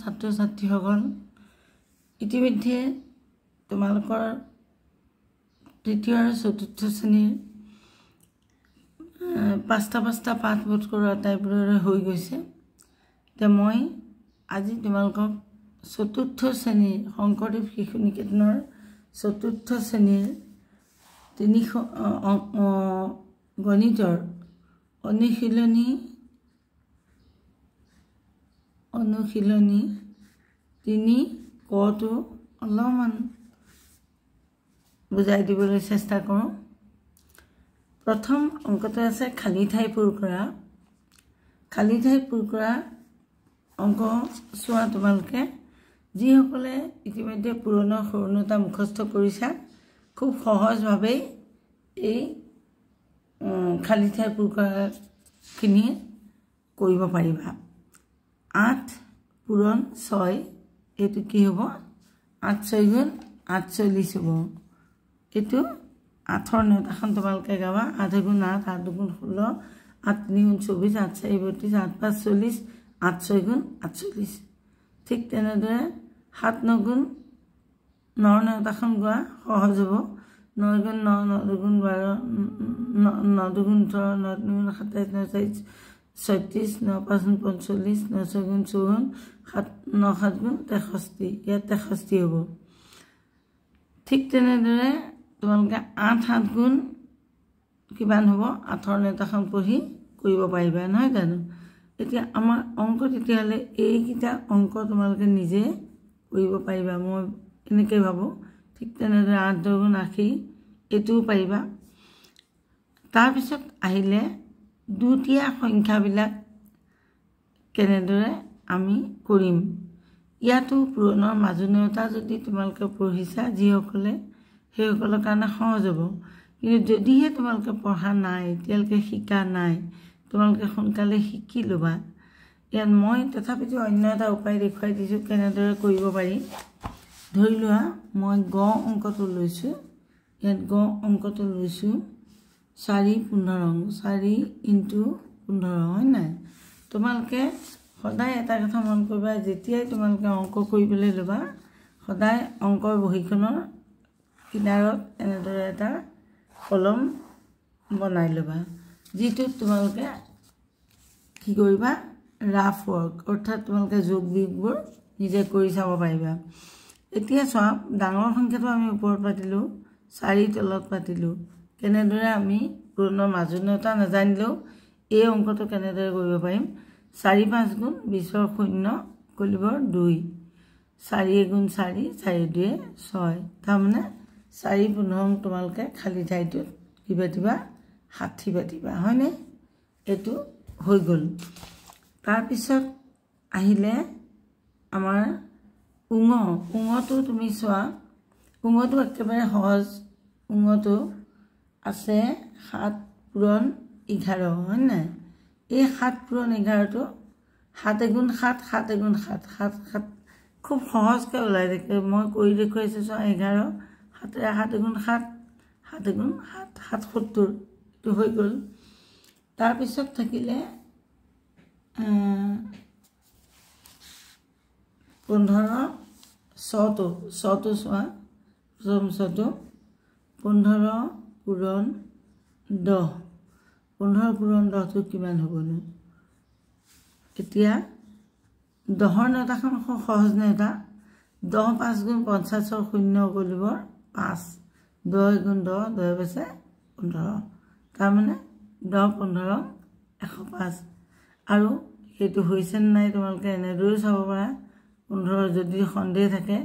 ছাত্ৰ ছাত্ৰীসকল ইতিমধ্যে তোমালোকৰ তৃতীয় আৰু চতুৰ্থ শ্ৰেণীৰ পাঁচটা পাঠ বোধ কৰা টাইপৰে হৈ গৈছে তে মই আজি তোমালোকক চতুৰ্থ শ্ৰেণীৰ শংকৰদেৱ শিশু নিকেতনৰ চতুৰ্থ শ্ৰেণীৰ গণিতৰ অনুশীলনী 3 কটো অলপমান বুজাই দিবলৈ চেষ্টা কৰোঁ। প্ৰথম অংকটো আছে খালী ঠাই পূৰ কৰা। খালী ঠাই পূৰ কৰা অংক চোৱা তোমালোকে যিসকলে ইতিমধ্যে পুৰণা সৰুণতা মুখস্থ কৰিছা খুব সহজভাৱে এই খালী ঠাই পূৰ কৰাখিনি কৰিব পাৰিবা। 8 পূৰণ 6 এইটো কি হ'ব 8 6 গুণ 48 হ'ব। এইটো 8ৰ নেওতাখন তোমালোকে গাবা 8 গুণ 8 8 গুণ 16 8 3 গুণ 24 8 4 32 8 5 40 8 6 গুণ 48। ঠিক তেনেদৰে 7 9 গুণ 9 নেওতাখন গোৱা সহজ হ'ব। 9 গুণ 9 9 গুণ 12 9 গুণ 18 9 গুণ 27 9 4 36 9 5 গুণ 45 9 6 গুণ 54 9 7 গুণ 63 ইয়াত 63 হ'ব। ঠিক তেনেদৰে তোমালোকে 8 7 গুণ কিমান হ'ব 8ৰ নেওতাখন পঢ়ি কৰিব পাৰিবা নহয় জানো। এতিয়া আমাৰ অংক তেতিয়াহ'লে এইকেইটা অংক তোমালোকে নিজে কৰিব পাৰিবা মই এনেকৈ ভাবোঁ। ঠিক তেনেদৰে 8 10 গুণ 80 এইটোও পাৰিবা। তাৰপিছত আহিলে দুটীয়া সংখ্যাবিলাক কেনেদৰে আমি কৰিম। ইয়াতো পুৰণৰ মাজু নেওতা যদি তোমালোকে পঢ়িছা যিসকলে সেইসকলৰ কাৰণে সহজ হ'ব। কিন্তু যদিহে তোমালোকে পঢ়া নাই এতিয়ালৈকে শিকা নাই তোমালোকে সোনকালে শিকি ল'বা। ইয়াত মই তথাপিতো অন্য এটা উপায় দেখুৱাই দিছোঁ কেনেদৰে কৰিব পাৰি। ধৰি লোৱা মই গ অংকটো লৈছোঁ। ইয়াত গ অংকটো লৈছোঁ 4 15 4 × 15 হয় নাই। তোমালোকে সদায় এটা কথা মন কৰিবা যেতিয়াই তোমালোকে অংক কৰিবলৈ ল'বা সদায় অংকৰ বহীখনৰ কিনাৰত এনেদৰে এটা কলম বনাই ল'বা যিটোত তোমালোকে কি কৰিবা ৰাফ ৱৰ্ক অৰ্থাৎ তোমালোকে যোগ বিয়োগবোৰ নিজে কৰি চাব পাৰিবা। এতিয়া চোৱা ডাঙৰ সংখ্যাটো আমি ওপৰত পাতিলোঁ 4 তলত পাতিলোঁ। কেনেদৰে আমি পুৰণৰ মাজু নেওতা নাজানিলেও এই অংকটো কেনেদৰে কৰিব পাৰিম। 4 5 গুণ 20ৰ 0 কলিবৰ 2 4 গুণ 4 4 2 6 তাৰমানে 4 15 তোমালোকে খালী ঠাইটোত কি পাতিবা 60 পাতিবা হয়নে। এইটো হৈ গ'ল। তাৰপিছত আহিলে আমাৰ উঙটো তুমি চোৱা উঙটো একেবাৰে সহজ। উঙটো আছে 7 পূৰণ 11 হয় নাই। এই 7 পূৰণ 11টো 7 গুণ 7 7 গুণ 7 7 7 খুব সহজকৈ ওলাই থাকে। মই কৰি দেখুৱাইছোঁ চোৱা 11 7 গুণ 7 7 গুণ 7 77 এইটো হৈ গ'ল। তাৰপিছত থাকিলে 15 ছটো চোৱা প্ৰথম ছটো 15 পূৰণ 10 15 পূৰণ 10টো কিমান হ'বনো। এতিয়া 10ৰ নেওতাখন খুব সহজ নেওতা 10 5 গুণ 50ৰ 0 কলিবৰ 5 10 গুণ 10 10 পাইছে 15 তাৰমানে 10 15 105 আৰু সেইটো হৈছে নাই তোমালোকে এনেদৰেও চাব পাৰা। 15 যদি সন্দেহ থাকে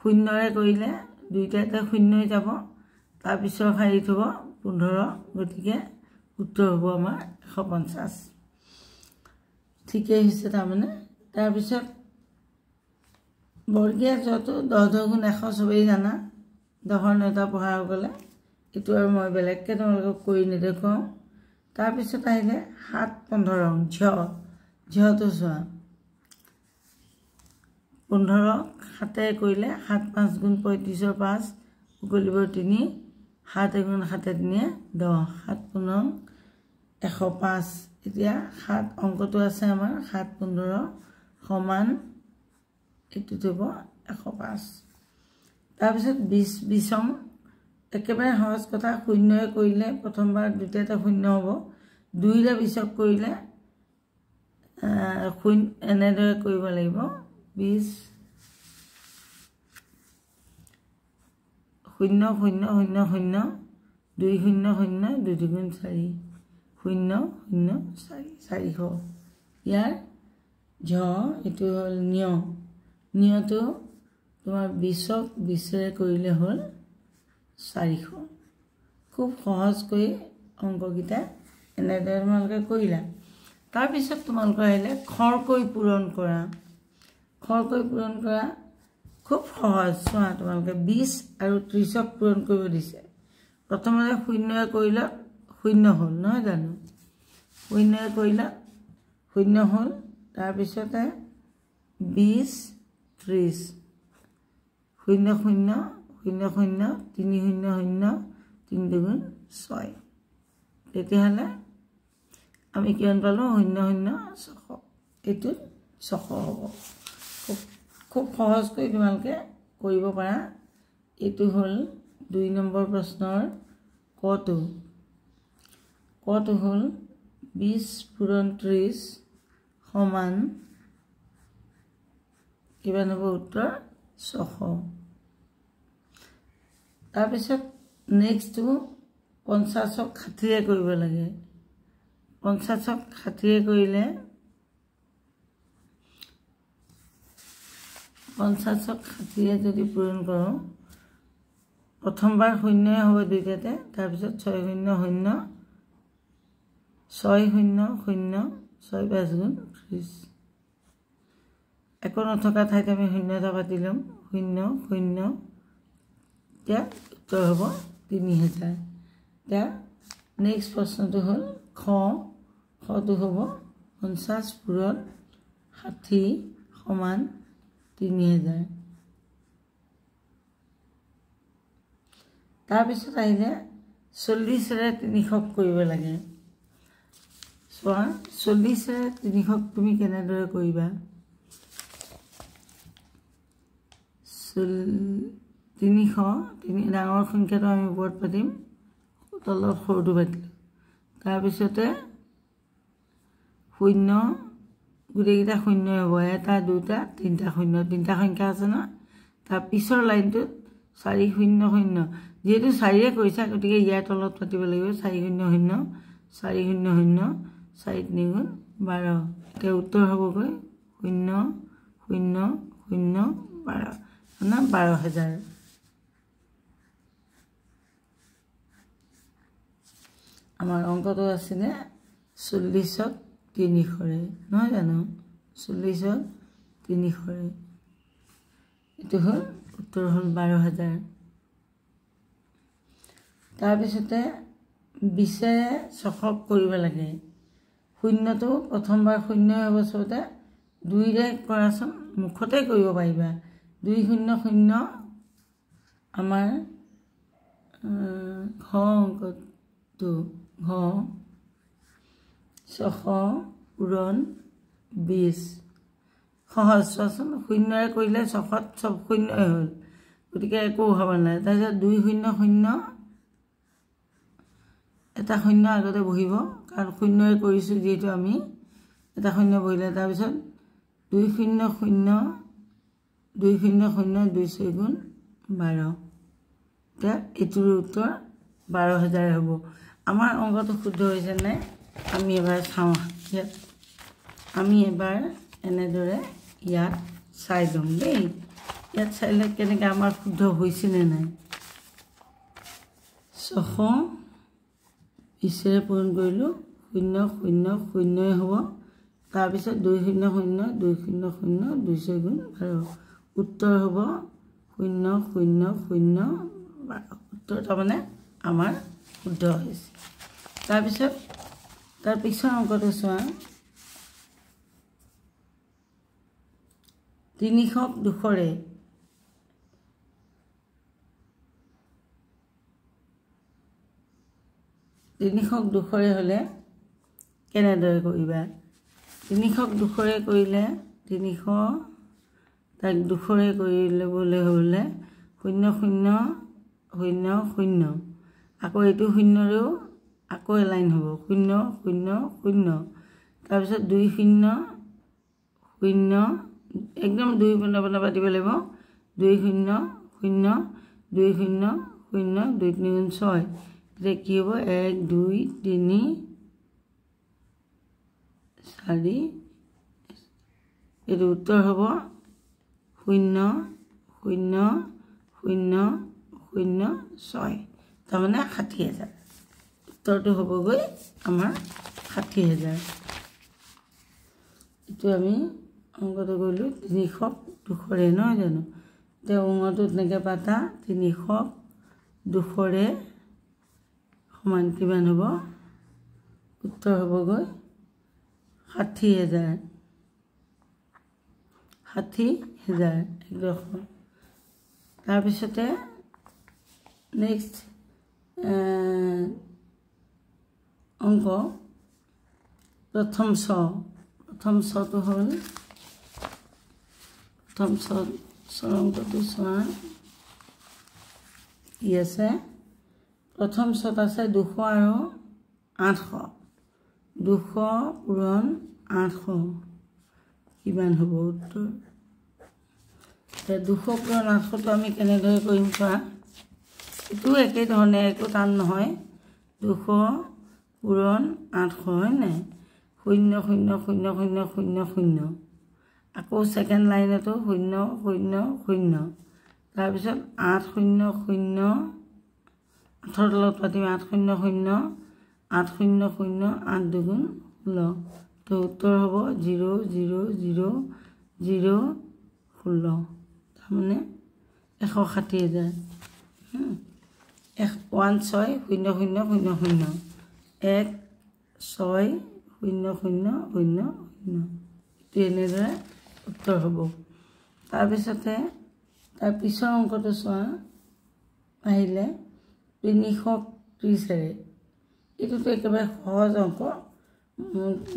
0ৰে কৰিলে দুইটাতে 0 যাব তাৰপিছৰ শাৰীত হ'ব 15 গতিকে উত্তৰ হ'ব আমাৰ 150 ঠিকেই হৈছে তাৰমানে। তাৰপিছত বৰ্গীয়া যটো 10 10 গুণ 100 চবেই জানা 10ৰ নেওতা পঢ়া গ'লে এইটো আৰু মই বেলেগকৈ তোমালোকক কৰি নেদেখুৱাওঁ। তাৰপিছত আহিলে 7 15 ঝটো চোৱা 15 7 কৰিলে 7 5 গুণ 35ৰ 5 গলিবৰ 3 7 গুণ 7 3 10 7 15 105। এতিয়া 7 অংকটো আছে আমাৰ 7 15 সমান এইটোত হ'ব 105 তাৰপিছত 20 একেবাৰে সহজ কথা শূন্যয়ে কৰিলে প্ৰথমবাৰ দুটাতে শূন্য হ'ব 2ৰে 20 কৰিলে এনেদৰে কৰিব লাগিব 20 0 0 0 0 2 0 0 2 2 4 0 0 4 400 ইয়াৰ ঝ এটো হল নিয়টো তোমাৰ 20ক 20ৰে কৰিলে হল 400 খুব সহজকৈ অংককিটা এনেদৰে তোমালোকে কৰিলা তাৰ পিছত তোমালোকে আহিলে খৰকৈ পূৰণ কৰা খুব সহজ চোৱা তোমালোকে 20 আৰু 30ক পূৰণ কৰিব দিছে প্ৰথমতে শূন্যয়ে কৰিলে শূন্য হল নহয় জানো শূন্যয়ে কৰিলে শূন্য হল তাৰ পিছতে 20 30 0 0 0 0 3 0 0 3 2 6 তেতিয়াহলে আমি কিমান পালো 0 0 600 এটো 600 হ'ব খুব সহজকৈ তোমালোকে কৰিব পাৰা এটো হল 2 নম্বৰ প্ৰশ্নৰ কটো হল 20 পূৰণ 30 সমান কিমান হ'ব উত্তৰ 600 তাৰ পিছত নেক্সটটো 50ক 60ৰে কৰিব লাগে 50ক 60ৰে কৰিলে 50ক 60ৰে যদি পূৰণ কৰো প্ৰথমবাৰ শূন্যয়ে হ'ব দুইটাতে তাৰ পিছত 6 0 0 6 0 0 6 5 গুণ 30 একো নথকা ঠাইত আমি শূন্যটা পাতি লম 0 0 তে উত্তৰ হ'ব 3000 তে নেক্সট প্ৰশ্নটো হল খটো হ'ব 50 পূৰণ 60 সমান 3000 তাৰ পিছত আহিলে 40ৰে 300ক কৰিব লাগে চোৱা 40ৰে 300ক তুমি কেনেদৰে কৰিবা 300 ডাঙৰ সংখ্যাটো আমি ওপৰত পাতিম তলত সৰুটো পাতিম তাৰ পিছতে 0 গুটেকিটা 0 হ'ব এটা দুটা তিনটা 0 তিনটা সংখ্যা আছে না তাৰ পিছৰ লাইনটোত 400 যেহেতু 4ৰে কৰিছা গতিকে ইয়াৰ তলত পাতিব লাগিব 400 400 4 গুণ 12 তে উত্তৰ হ'বগৈ 0 0 0 12 না 12000 আমাৰ অংকটো আছিল 40ক 300ৰে নহয় জানো 40ক 300ৰে এটো হল উত্তৰ হল 12000 তাৰ পিছতে 20ৰে 600ক কৰিব লাগে শূন্যটো প্ৰথমবাৰ শূন্যয়ে হ'ব সবতে 2ৰে কৰাচোন মুখতে কৰিব পাৰিবা 2 0 0 আমাৰ অংকটো 600 পূৰণ 20 সহজ চোৱাচোন শূন্যৰে কৰিলে 600ত সব শূন্যয়ে হল গতিকে একো হ'ব নাই তাৰপিছত 2 0 0 এটা শূন্য আগতে বহিব কাৰণ শূন্যৰে কৰিছো যেহেতু আমি এটা শূন্য বহিলে তাৰপিছত 2 0 0 2 0 0 2 6 গুণ 12 তে এটোৰ উত্তৰ 12000 হ'ব আমাৰ অংকটো শুদ্ধ হৈছে নাই আমি এবাৰ চাওঁ ইয়াত আমি এবাৰ এনেদৰে ইয়াত চাই লম দেই ইয়াত চাইলে কেনেকৈ আমাৰ শুদ্ধ হৈছে নে নাই 600 20ৰে পূৰণ কৰিলো 0 0 0 হ'ব তাৰ পিছত 2 0 0 2 0 0 2 6 গুণ 12 উত্তৰ হ'ব 0 0 0 উত্তৰ তাৰমানে আমাৰ শুদ্ধ হৈছে তাৰ পিছত তাৰ পিছৰ অংকটো চোৱা 300ক 200ৰে 300ক 200ৰে হলে কেনেদৰে কৰিবা 300ক 200ৰে কৰিলে 300 তাক দুখৰে কৰি ল'বলৈ হ'লে 0 0 0 0 আকৌ এইটো শূন্যৰেও আকৌ এলাইন হ'ব 0 0 0 তাৰপিছত 2 0 0 একদম 2 বন্ধ পাতিব লাগিব 2 0 0 2 0 0 2 3 6 এতিয়া কি হ'ব 1 2 3 4 এইটো উত্তৰ হ'ব 0 0 0 0 6 তাৰমানে 60,000 উত্তৰটো হ'বগৈ আমাৰ 60,000 এইটো আমি অংকটো কৰিলোঁ 300 দুখৰে নহয় জানো এতিয়া অংকটো তেনেকৈ পাতা 300 দুখৰে সমান কিমান হ'ব উত্তৰ হ'বগৈ 60,000 60,000 একদম তাৰপিছতে নেক্সট অংক প্ৰথম ছটো হ'ল প্ৰথম অংকটো চোৱা ই আছে প্ৰথম ছত আছে 200 আৰু 800 200 পূৰণ 800 কিমান হ'ব উত্তৰ এতিয়া 200 পূৰণ 800টো আমি কেনেদৰে কৰিম চোৱা এইটো একেধৰণে একো টান নহয় 200 পূৰণ 800 হয় নাই 0 0 0 0 0 0 আকৌ সেকেন্ড লাইনতো 0 0 0 তাৰপিছত 8 0 0 8ৰ তলত পাতিম 8 0 0 8 0 0 8 দুগুণ 16 তো উত্তৰ হ'ব 0 0 0 0 16 তাৰমানে 160,000 1 6 0 0 0 0 1 6 0 0 0 0 এনেদৰে উত্তৰ হ'ব তাৰপিছতে তাৰ পিছৰ অংকটো চোৱা আহিলে 330 এইটোতো একেবাৰে সহজ অংক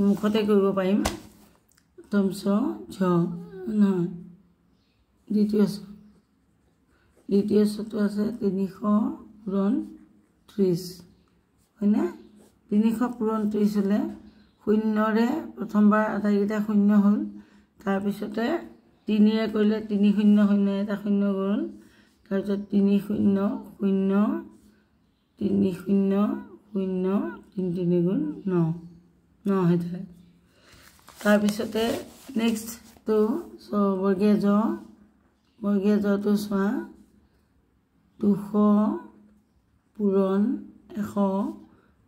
মুখতে কৰিব পাৰিম প্ৰথম ঝ নহয় দ্বিতীয় ছটো আছে 300 পূৰণ 30 হয়নে 300 পূৰণ 30 হ'লে শূন্যৰে প্ৰথমবাৰ আটাইকেইটা শূন্য হ'ল তাৰপিছতে 3ৰে কৰিলে 3 0 0 এটা শূন্য গ'ল তাৰপিছত 3 0 0 3 0 0 3 3 গুণ 9 হৈ যায় তাৰপিছতে নেক্সটটো বৰ্গীয় জটো চোৱা 200 পূৰণ 100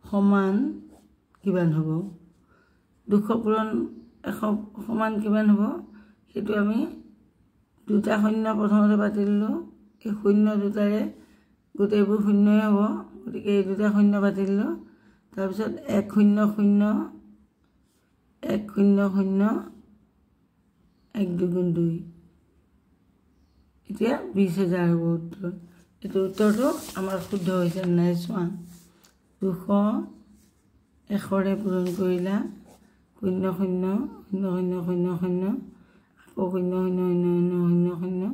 সমান কিমান হ'ব 200 পূৰণ 100 সমান কিমান হ'ব সেইটো আমি দুটা শূন্য প্ৰথমতে পাতি দিলোঁ এই শূন্য দুটাৰে গোটেইবোৰ শূন্যই হ'ব গতিকে এই দুটা শূন্য পাতি দিলোঁ তাৰপিছত 1 0 0 1 0 0 1 দুগুণ 2 এতিয়া 20,000 হ'ব উত্তৰ এইটো উত্তৰটো আমাৰ শুদ্ধ হৈছে নাই চোৱা 200 100ৰে পূৰণ কৰিলা 0 0 0 0 0 0 আকৌ 0 0 0 0 0 0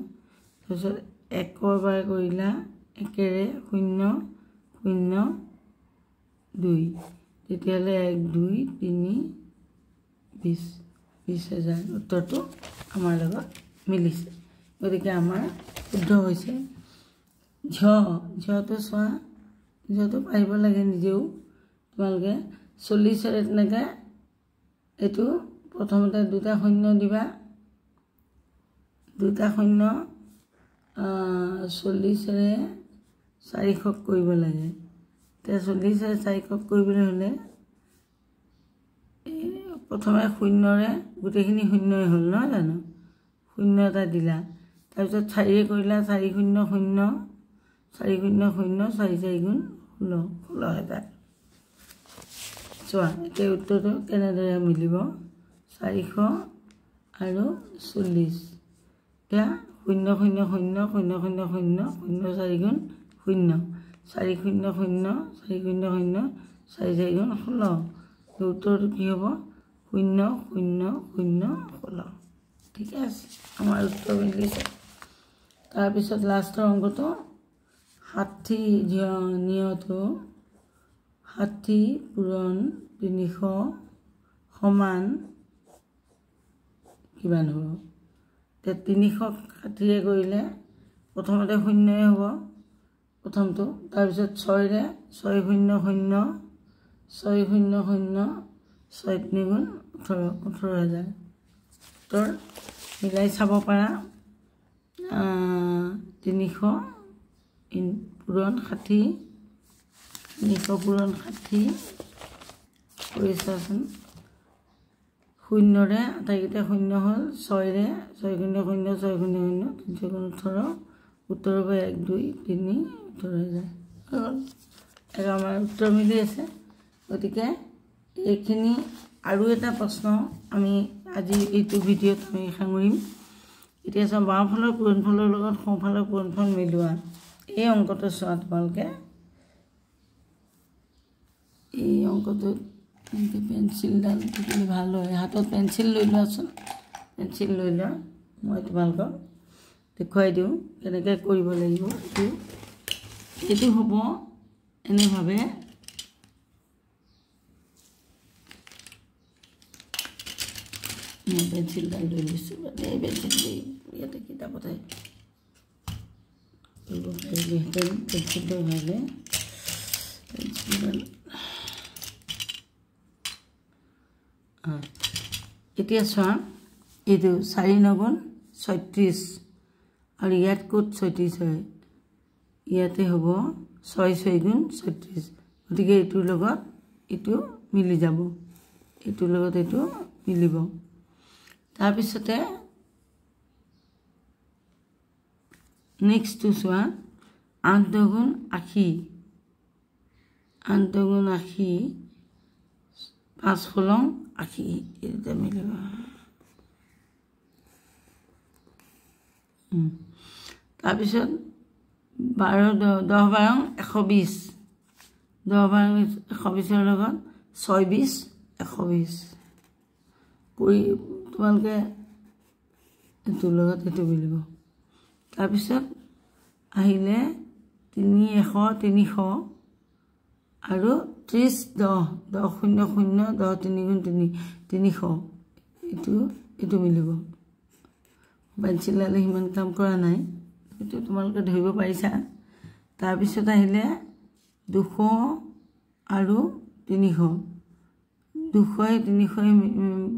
তাৰপিছত 1ৰ বাৰ কৰিলা 1ৰে 0 0 2 তেতিয়াহ'লে 1 2 3 20,000 উত্তৰটো আমাৰ লগত মিলিছে গতিকে আমাৰ শুদ্ধ হৈছে ঝটো চোৱা ঝটো পাৰিব লাগে নিজেও তোমালোকে 40ৰে তেনেকৈ এইটো প্ৰথমতে দুটা শূন্য দিবা দুটা শূন্য 40ৰে 400 কৰিব লাগে এতিয়া 40ৰে 400 কৰিবলৈ হ'লে প্ৰথমে শূন্যৰে গোটেইখিনি শূন্যই হ'ল নহয় জানো শূন্য এটা দিলা তাৰপিছত 4ৰে কৰিলা 4 0 0 4 0 0 4 4 গুণ 16,000 চোৱা এতিয়া উত্তৰটো কেনেদৰে মিলিব 400 আৰু 40 এতিয়া 0 0 0 0 0 0 0 4 গুণ 0 4 0 0 4 0 0 4 4 গুণ 16 উত্তৰটো কি হ'ব 0 0 0 16 ঠিক আছে আমাৰ উত্তৰ মিলিছে তাৰপিছত লাষ্টৰ অংকটো 60 নিয়তো 60 পূৰণ 300 সমান কিমান হ'ব তে 360 কৰিলে প্ৰথমতে শূন্যই হ'ব প্ৰথমটো তাৰপিছত 6 ৰে 6 0 0 6 0 0 6 গুণ 18000 তোৰ মিলাই চাব পাৰা 300 পূৰণ 60 300 পূৰণ 60 কৰিছাচোন শূন্যৰে আটাইকেইটা শূন্য হ'ল 6 ৰে 6 0 0 6 0 0 3 গুণ 18 উত্তৰ হ'ব 1 2 3 18000 আমাৰ উত্তৰ মিলি আছে গতিকে এইখিনি আৰু এটা প্ৰশ্ন আমি আজি এইটো ভিডিঅ'ত আমি সামৰিম এতিয়া চাওঁ বাওঁফালৰ পূৰণফলৰ লগত সোঁফালৰ পূৰণফল মিলোৱা এই অংকটো চোৱা তোমালোকে এই অংকটো পেঞ্চিলডাল থাকিলে ভাল হয় হাতত পেঞ্চিল লৈ লোৱাচোন পেঞ্চিল লৈ লোৱা মই তোমালোকক দেখুৱাই দিওঁ কেনেকৈ কৰিব লাগিব এইটো হ'ব এনেভাৱে মই পেঞ্চিলডাল লৈ লৈছোঁ এই পেঞ্চিল দি ইয়াতে কিতাপতে কৰিব পাৰিলোহেঁতেন পেঞ্চিলটো ভালে পেঞ্চিলডাল এতিয়া চোৱা এইটো 4 9 গুণ 36 আৰু ইয়াত ক'ত 36 হয় ইয়াতে হ'ব 6 6 গুণ 36 গতিকে এইটোৰ লগত এইটো মিলি যাব এইটোৰ লগত এইটো মিলিব তাৰপিছতে নেক্সটটো চোৱা 8 গুণ 80 8 গুণ 80 5 খলং 80 এটা মিলিব তাৰপিছত 12 10 12 120 10 12 120 লগত 6 20 120 কৰি তোমালোকে এইটোৰ লগত এইটো মিলিব তাৰপিছত আহিলে 3 100 300 আৰু 30 10 10 0 0 10 3 গুণ 3 300 এইটো মিলিব পেঞ্চিলডালে সিমান কাম কৰা নাই এইটো তোমালোকে ধৰিব পাৰিছা তাৰপিছত আহিলে 200 আৰু 300 200 300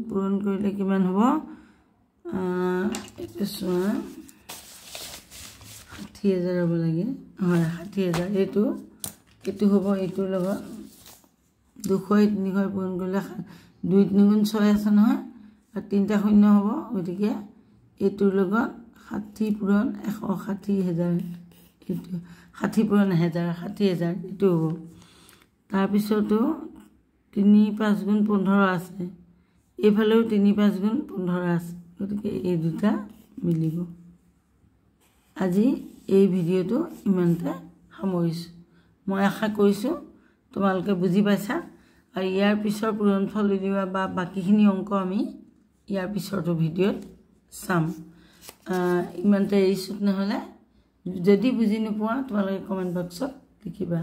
পূৰণ কৰিলে কিমান হ'ব এইটো চোৱা 60000 হ'ব লাগে হয় 60000 এইটো হ'ব এইটোৰ লগত 200 300 পূৰণ কৰিলে 2 3 গুণ 6 আছে নহয় আৰু 3টা শূন্য হ'ব গতিকে এইটোৰ লগত 60 পূৰণ 160000 এইটো 60 পূৰণ 1000 60000 এইটো হ'ব তাৰপিছতো 3 5 গুণ 15 আছে এইফালেও 3 5 গুণ 15 আছে গতিকে এই দুটা মিলিব আজি এই ভিডিঅ'টো ইমানতে সামৰিছোঁ মই আশা কৰিছোঁ তোমালোকে বুজি পাইছা আৰু ইয়াৰ পিছৰ পূৰণফল উলিওৱা বা বাকিখিনি অংক আমি ইয়াৰ পিছৰটো ভিডিঅ'ত চাম ইমানতে এৰিছোঁ নহ'লে যদি বুজি নোপোৱা তোমালোকে কমেণ্ট বক্সত লিখিবা